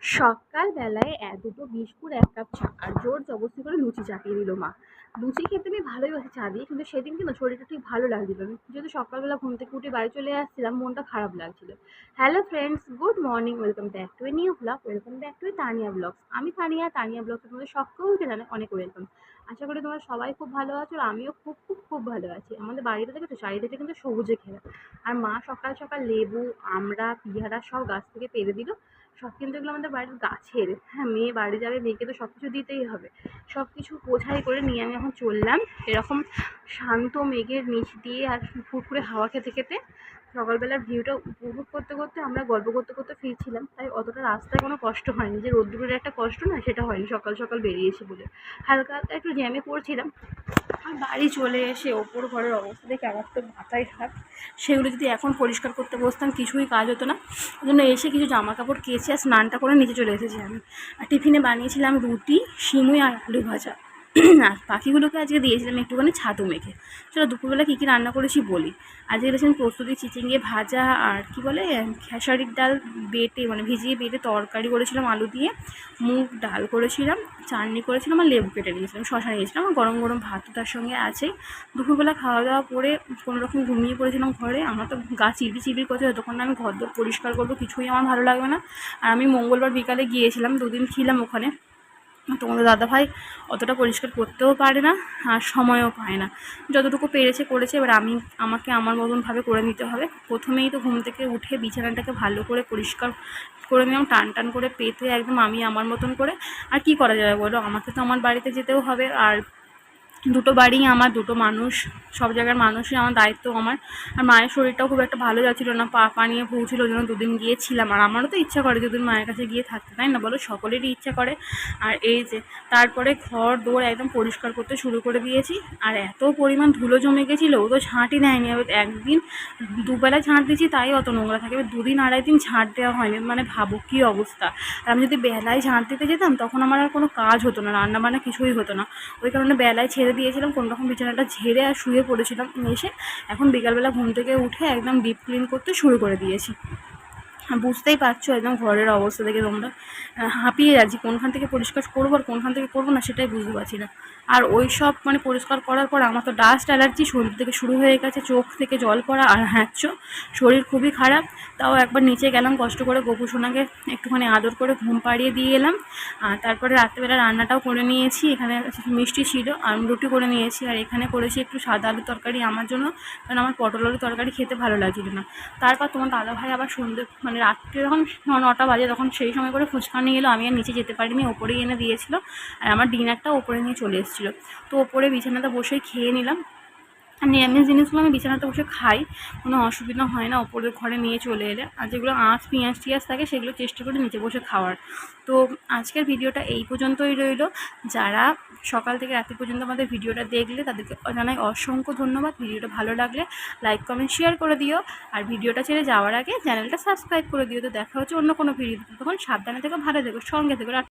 সকালবেলায় দুটো biscuit, ১ cup চা আর জোর জবরদস্তি করে লুচি চাপিয়ে দিল মা। লুচি খেতে আমি ভালোই বাসি চা দিয়ে, কিন্তু সেদিনকে না শরীরটা ঠিক ভালো লাগছিল না। যেহেতু সকালবেলা ঘুম থেকে উঠে বাড়ি চলে আসছিলাম, মনটা খারাপ লাগছিল। Hello friends, good morning, welcome back to a new blog, welcome back to Tania blogs. আমি তানিয়া ব্লগসে তোমাদের সকলকে জানাই অনেক ওয়েলকাম। আশা করি তোমরা সবাই খুব ভালো আছো, আর আমিও খুব খুব খুব ভালো আছি। আমাদের বাড়িতে দেখেছো চারিদিকে কিন্তু সবুজে ঘেরা, আর মা সকাল সকাল লেবু, আমড়া, পিয়ারা সব গাছ থেকে পেড়ে দিল। সব কিন্তু এগুলো আমাদের বাড়ির গাছের। হ্যাঁ, মেয়ে বাড়ি যাবে, মেয়েকে তো সব কিছু দিতেই হবে। সব কিছু বোঝাই করে নিয়ে আমি এখন চললাম এরকম শান্ত মেঘের নিচ দিয়ে আর ফুরফুরে হাওয়া খেতে খেতে। সকালবেলার ভিউটা উপভোগ করতে করতে আমরা গল্প করতে করতে ফিরছিলাম, তাই অতটা রাস্তায় কোনো কষ্ট হয়নি। যে রোদ্দুরের একটা কষ্ট না, সেটা হয়নি সকাল সকাল বেরিয়েছি বলে। হালকা হালকা একটু জ্যামে পড়ছিলাম। আর বাড়ি চলে এসে ওপর ঘরের অবস্থা দেখে আমার তো মাথায় হাত। সেগুলো যদি এখন পরিষ্কার করতে বসতাম কিছুই কাজ হতো না। ওই জন্য এসে কিছু জামা কাপড় কেচে আর স্নানটা করে নিচে চলে এসেছি আমি। আর টিফিনে বানিয়েছিলাম রুটি, সিমুই আর আলু ভাজা। আর পাখিগুলোকে আজকে দিয়েছিলাম একটুখানি ছাতু মেখে। চলো দুপুরবেলা কী কী রান্না করেছি বলি। আজকে করেছিলাম প্রস্তুতি চিচিঙ্গে ভাজা, আর কি বলে খেসারির ডাল বেটে মানে ভিজিয়ে বেটে তরকারি করেছিলাম আলু দিয়ে, মুগ ডাল করেছিলাম, চাটনি করেছিলাম, আর লেবু কেটে নিয়েছিলাম, শশা নিয়েছিলাম, আর গরম গরম ভাত তার সঙ্গে আছেই। দুপুরবেলা খাওয়া দাওয়া করে কোনোরকম ঘুমিয়ে পড়েছিলাম ঘরে। আমার তো গা চিবড়ি চিবড়ি করছে, যতক্ষণ না আমি ঘর দর পরিষ্কার করবো কিছুই আমার ভালো লাগবে না। আর আমি মঙ্গলবার বিকালে গিয়েছিলাম, 2 দিন ছিলাম ওখানে। তোমাদের দাদাভাই অতটা পরিষ্কার করতেও পারে না, আর সময়ও পায় না। যতটুকু পেরেছে করেছে, এবার আমাকে আমার মতনভাবে করে নিতে হবে। প্রথমেই তো ঘুম থেকে উঠে বিছানাটাকে ভালো করে পরিষ্কার করে নিলাম, টান টান করে পেতে একদম আমি আমার মতন করে। আর কি করা যাবে বলো, আমাকে তো আমার বাড়িতে যেতেও হবে। আর দুটো বাড়ি আমার, দুটো মানুষ, সব জায়গার মানুষই আমার দায়িত্ব আমার। আর মায়ের শরীরটাও খুব একটা ভালো যাচ্ছিল না, পা নিয়ে ভুগছিল, ওই জন্য 2 দিন গিয়েছিলাম। আর আমারও তো ইচ্ছা করে 2 দিন মায়ের কাছে গিয়ে থাকতে, তাই না বলো, সকলেরই ইচ্ছা করে। আর এই যে তারপরে ঘর দৌড় একদম পরিষ্কার করতে শুরু করে দিয়েছি। আর এত পরিমাণ ধুলো জমে গেছিলো, ও তো ঝাঁটই দেয়নি। একদিন দুবেলা ঝাঁট দিয়েছি, তাই অত নোংরা থাকে। 2 দিন 2.5 দিন ঝাঁট দেওয়া হয়নি, মানে ভাবো কী অবস্থা। আর আমি যদি বেলায় ঝাঁট দিতে যেতাম তখন আমার আর কোনো কাজ হতো না, রান্নাবান্না কিছুই হতো না। ওই কারণে বেলায় ছেড়ে দিয়েছিলাম, কোনোরকম বিছানাটা ঝেড়ে আর শুয়ে পড়েছিলাম। এসে এখন বিকালবেলা ঘুম থেকে উঠে একদম ডিপ ক্লিন করতে শুরু করে দিয়েছি। বুঝতেই পারছো একদম ঘরের অবস্থা দেখে তোমরা হাঁপিয়ে যাচ্ছি, কোনখান থেকে পরিষ্কার করবো আর কোনখান থেকে করবো না সেটাই বুঝতে পারছি না। আর ওই সব মানে পরিষ্কার করার পর আমার তো ডাস্ট অ্যালার্জি শরীর থেকে শুরু হয়ে গেছে, চোখ থেকে জল পড়া আর হ্যাঁচো, শরীর খুবই খারাপ। তাও একবার নিচে গেলাম কষ্ট করে, গোপু সোনাকে একটুখানি আদর করে ঘুম পাড়িয়ে দিয়ে এলাম। আর তারপরে রাত্রেবেলা রান্নাটাও করে নিয়েছি। এখানে মিষ্টি ছিল আর রুটি করে নিয়েছি, আর এখানে করেছি একটু সাদা আলুর তরকারি আমার জন্য, কারণ আমার পটল আলুর তরকারি খেতে ভালো লাগছিল না। তারপর তোমার দাদাভাই আবার সন্ধ্যে মানে রাত্রে যখন 9টা বাজে তখন সেই সময় করে ফুচকা নিয়ে এলো। আমি আর নিচে যেতে পারিনি, ওপরেই এনে দিয়েছিল। আর আমার ডিনারটা ওপরে নিয়ে চলে এসেছিলো, তো ওপরে বিছানাতে বসেই খেয়ে নিলাম। আর নিরামিষ জিনিসগুলো আমি বিছানাতে বসে খাই, কোনো অসুবিধা হয় না ওপরের ঘরে নিয়ে চলে এলে। আর যেগুলো আঁচ পেঁয়াজ টিয়াজ থাকে সেগুলো চেষ্টা করি নিচে বসে খাওয়ার। তো আজকের ভিডিওটা এই পর্যন্তই রইল। যারা সকাল থেকে রাত্রি পর্যন্ত আমাদের ভিডিওটা দেখলে তাদেরকে জানাই অসংখ্য ধন্যবাদ। ভিডিওটা ভালো লাগলে লাইক কমেন্ট শেয়ার করে দিও, আর ভিডিওটা ছেড়ে যাওয়ার আগে চ্যানেলটা সাবস্ক্রাইব করে দিও। তো দেখা হচ্ছে অন্য কোনো ভিডিওতে, তখন সাবধানে থেকো, ভালো থেকো, সঙ্গে থেকো।